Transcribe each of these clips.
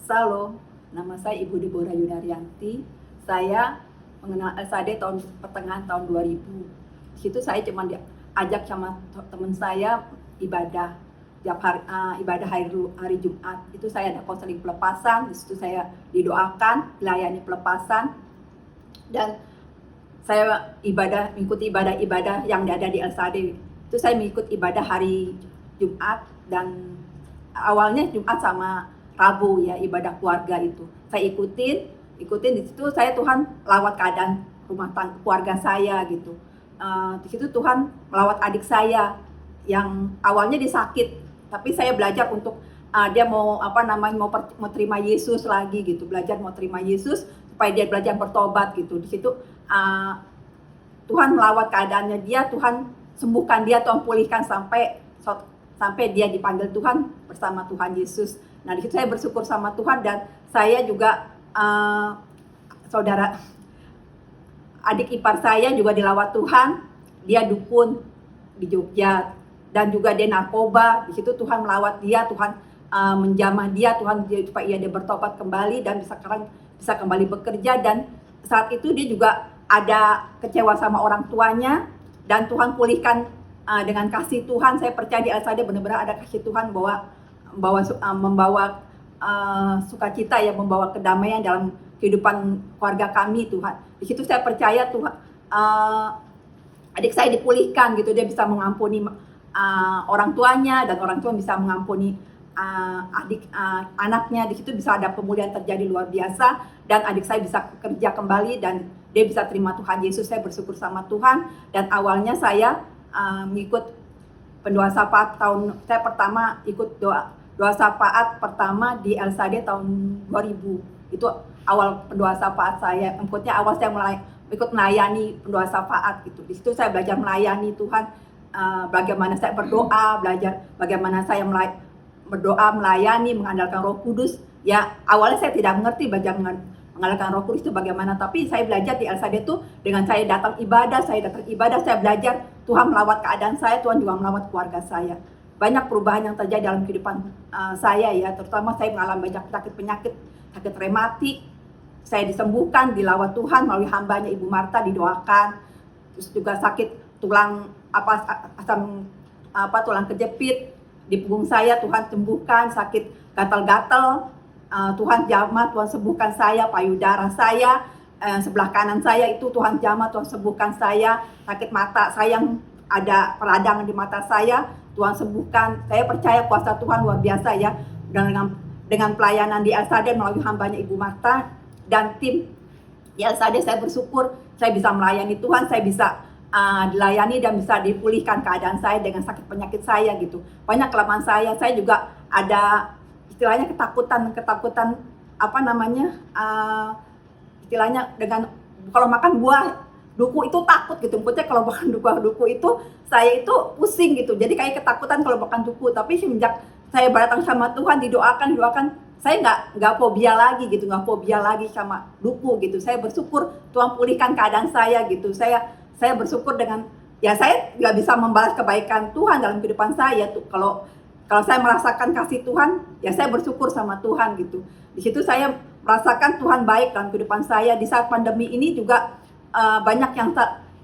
Shalom, nama saya Ibu Deborah Yunaryanti. Saya mengenal LSAD pertengahan tahun 2000. Di situ saya cuma diajak sama teman saya ibadah tiap hari, ibadah hari Jumat. Itu saya ada konseling pelepasan. Di situ saya didoakan, melayani pelepasan, dan saya mengikuti ibadah yang ada di LSAD. Itu saya mengikuti ibadah hari Jumat, dan awalnya Jumat sama Rabu ya, ibadah keluarga itu. Saya ikutin di situ Tuhan lawat keadaan rumah tangga keluarga saya gitu. Di situ Tuhan melawat adik saya yang awalnya disakit, tapi saya belajar untuk dia mau mau terima Yesus lagi gitu, belajar mau terima Yesus supaya dia belajar bertobat gitu. Di situ Tuhan melawat keadaannya dia, Tuhan sembuhkan dia, Tuhan pulihkan sampai dia dipanggil Tuhan bersama Tuhan Yesus. Nah, di situ saya bersyukur sama Tuhan, dan saya juga saudara adik ipar saya juga dilawat Tuhan. Dia dukun di Jogja, dan juga dia narkoba. Di situ Tuhan melawat dia, Tuhan menjamah dia, Tuhan supaya dia bertobat kembali dan sekarang bisa kembali bekerja. Dan saat itu dia juga ada kecewa sama orang tuanya, dan Tuhan pulihkan dengan kasih Tuhan. Saya percaya di LSAD benar-benar ada kasih Tuhan membawa sukacita, ya, membawa kedamaian dalam kehidupan keluarga kami Tuhan. Di situ saya percaya Tuhan, adik saya dipulihkan gitu, dia bisa mengampuni orang tuanya, dan orang tua bisa mengampuni anaknya. Di situ bisa ada pemulihan terjadi luar biasa, dan adik saya bisa kerja kembali, dan dia bisa terima Tuhan Yesus. Saya bersyukur sama Tuhan. Dan awalnya saya mengikut pendoa syafaat saya pertama ikut doa syafaat pertama di LSAD tahun 2000. Itu awal pendoa syafaat saya. Maksudnya awal saya mulai ikut melayani pendoa syafaat gitu. Di situ saya belajar melayani Tuhan, bagaimana saya berdoa, belajar bagaimana saya berdoa, melayani, mengandalkan Roh Kudus. Ya, awalnya saya tidak mengerti belajar mengandalkan Roh Kudus itu bagaimana, tapi saya belajar di LSAD itu dengan saya datang ibadah, saya belajar Tuhan melawat keadaan saya, Tuhan juga melawat keluarga saya. Banyak perubahan yang terjadi dalam kehidupan saya ya, terutama saya mengalami banyak penyakit rematik. Saya disembuhkan, dilawat Tuhan melalui hambanya Ibu Marta, didoakan. Terus juga sakit tulang tulang kejepit di punggung saya, Tuhan sembuhkan. Sakit gatal-gatal, Tuhan jamah, Tuhan sembuhkan saya. Payudara saya, sebelah kanan saya itu Tuhan jamah, Tuhan sembuhkan saya. Sakit mata saya yang ada peradangan di mata saya, Tuhan sembuhkan. Saya percaya kuasa Tuhan luar biasa ya. Dengan pelayanan di LSAD melalui hambanya Ibu Marta dan tim di LSAD, saya bersyukur saya bisa melayani Tuhan, saya bisa dilayani dan bisa dipulihkan keadaan saya dengan sakit penyakit saya gitu. Banyak kelemahan saya juga ada istilahnya ketakutan istilahnya dengan kalau makan buah duku itu takut gitu. Maksudnya kalau makan buah duku itu saya itu pusing gitu. Jadi kayak ketakutan kalau makan duku. Tapi semenjak saya datang sama Tuhan, didoakan, saya nggak fobia lagi gitu, nggak fobia lagi sama duku gitu. Saya bersyukur Tuhan pulihkan keadaan saya gitu. Saya bersyukur dengan ya, saya nggak bisa membalas kebaikan Tuhan dalam kehidupan saya tuh. Kalau saya merasakan kasih Tuhan, ya saya bersyukur sama Tuhan gitu. Di situ saya merasakan Tuhan baik dalam kehidupan saya. Di saat pandemi ini juga banyak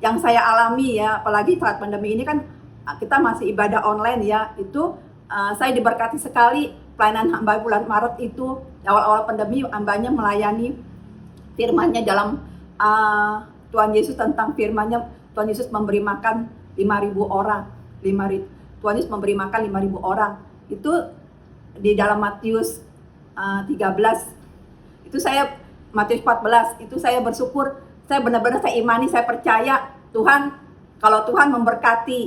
yang saya alami ya, apalagi saat pandemi ini kan kita masih ibadah online ya. Itu saya diberkati sekali pelayanan hamba bulan Maret itu. Awal-awal pandemi hambanya melayani firman-Nya dalam Tuhan Yesus, tentang firman-Nya. Tuhan Yesus memberi makan 5.000 orang. Tuhan Yesus memberi makan 5.000 orang. Itu di dalam Matius 13. Itu Matius 14, itu saya bersyukur. Saya benar-benar saya imani, saya percaya Tuhan, kalau Tuhan memberkati,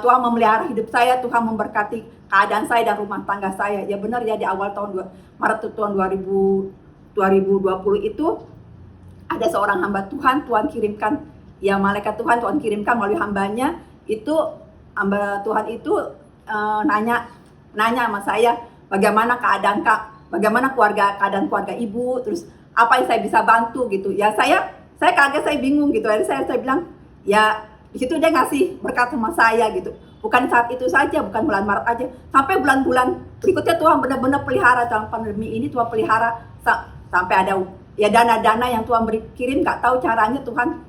Tuhan memelihara hidup saya, Tuhan memberkati keadaan saya dan rumah tangga saya. Ya benar ya, di awal Maret tahun 2020 itu ada seorang hamba Tuhan kirimkan, ya malaikat Tuhan kirimkan melalui hambanya. Itu hamba Tuhan itu nanya sama saya, bagaimana keadaan bagaimana keadaan keluarga ibu, terus apa yang saya bisa bantu gitu. Ya saya kaget, saya bingung gitu. Jadi saya bilang, ya di situ dia ngasih berkat sama saya gitu. bukan saat itu saja, bukan bulan Maret aja, sampai bulan-bulan berikutnya Tuhan benar-benar pelihara. Dalam pandemi ini Tuhan pelihara sampai ada ya dana-dana yang Tuhan kirim, nggak tahu caranya Tuhan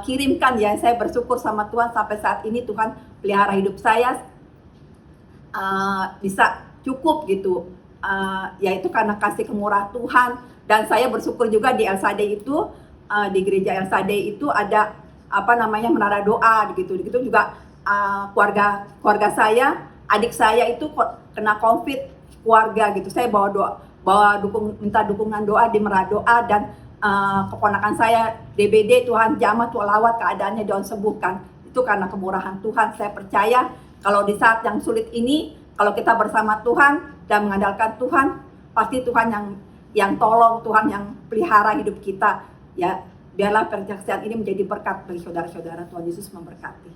kirimkan ya. Saya bersyukur sama Tuhan sampai saat ini Tuhan pelihara hidup saya bisa cukup gitu, yaitu karena kasih kemurahan Tuhan. Dan saya bersyukur juga di El Shaddai itu, di gereja El Shaddai itu ada menara doa gitu juga. Keluarga saya, adik saya itu kena COVID keluarga gitu. Saya minta dukungan doa di menara doa, dan keponakan saya DBD, Tuhan jamah, Tuhan lawat keadaannya, Tuhan sembuhkan. Itu karena kemurahan Tuhan. Saya percaya kalau di saat yang sulit ini, kalau kita bersama Tuhan dan mengandalkan Tuhan, pasti Tuhan yang tolong, Tuhan yang pelihara hidup kita. Ya, biarlah perjaksian ini menjadi berkat bagi saudara-saudara. Tuhan Yesus memberkati.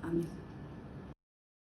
Amin.